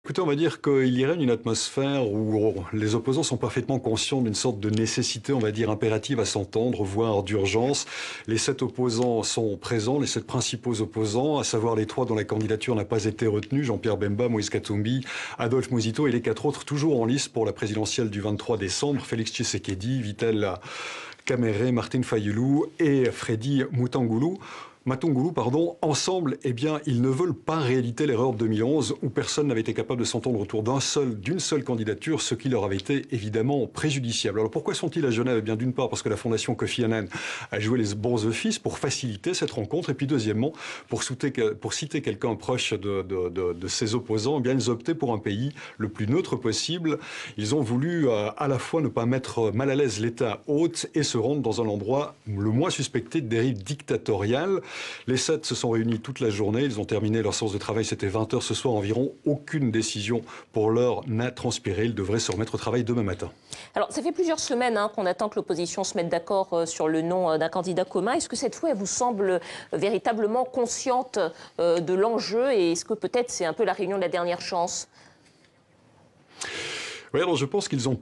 Écoutez, on va dire qu'il y règne une atmosphère où les opposants sont parfaitement conscients d'une sorte de nécessité, on va dire, impérative à s'entendre, voire d'urgence. Les 7 opposants sont présents, les 7 principaux opposants, à savoir les 3 dont la candidature n'a pas été retenue, Jean-Pierre Bemba, Moïse Katumbi, Adolphe Muzito, et les 4 autres toujours en lice pour la présidentielle du 23 décembre, Félix Tshisekedi, Vital Kamerhe, Martine Fayulu et Freddy Matungulu, ensemble, eh bien, ils ne veulent pas rééditer l'erreur de 2011 où personne n'avait été capable de s'entendre autour d'une seule candidature, ce qui leur avait été évidemment préjudiciable. Alors pourquoi sont-ils à Genève? Eh bien, d'une part, parce que la Fondation Kofi Annan a joué les bons offices pour faciliter cette rencontre, et puis deuxièmement, pour citer quelqu'un proche de ses opposants, eh bien, ils ont opté pour un pays le plus neutre possible. Ils ont voulu à la fois ne pas mettre mal à l'aise l'État hôte et se rendre dans un endroit le moins suspecté de dérive dictatoriale. Les 7 se sont réunis toute la journée, ils ont terminé leur séance de travail, c'était 20 h ce soir environ. Aucune décision pour l'heure n'a transpiré, ils devraient se remettre au travail demain matin. Alors, ça fait plusieurs semaines qu'on attend que l'opposition se mette d'accord sur le nom d'un candidat commun. Est-ce que cette fois, elle vous semble véritablement consciente de l'enjeu et est-ce que peut-être c'est un peu la réunion de la dernière chance? Oui, alors je pense qu'ils ont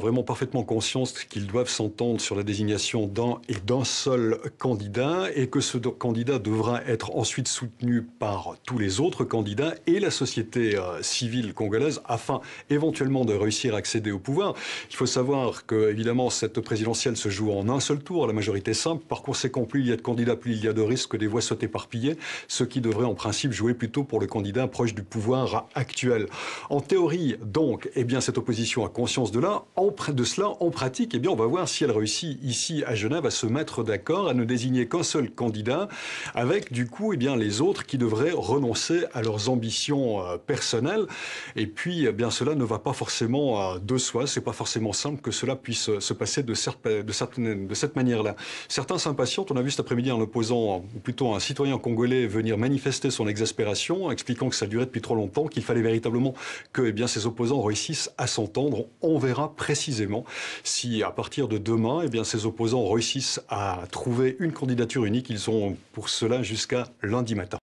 vraiment parfaitement conscience qu'ils doivent s'entendre sur la désignation d'un seul candidat et que ce candidat devra être ensuite soutenu par tous les autres candidats et la société civile congolaise afin éventuellement de réussir à accéder au pouvoir. Il faut savoir que, évidemment, cette présidentielle se joue en un seul tour, à la majorité simple. Par conséquent, plus il y a de candidats, plus il y a de risques que des voix soient éparpillées, ce qui devrait en principe jouer plutôt pour le candidat proche du pouvoir actuel. En théorie, donc, eh bien, cette opposition a conscience de cela. En pratique, eh bien, on va voir si elle réussit ici à Genève à se mettre d'accord, à ne désigner qu'un seul candidat, avec du coup, eh bien, les autres qui devraient renoncer à leurs ambitions personnelles. Et puis, eh bien, cela ne va pas forcément de soi. C'est pas forcément simple que cela puisse se passer de cette manière-là. Certains s'impatientent. On a vu cet après-midi un opposant, ou plutôt un citoyen congolais, venir manifester son exaspération, expliquant que ça durait depuis trop longtemps, qu'il fallait véritablement que, eh bien, ces opposants réussissent à s'entendre. On verra précisément si, à partir de demain, eh bien, ces opposants réussissent à trouver une candidature unique. Ils ont pour cela jusqu'à lundi matin.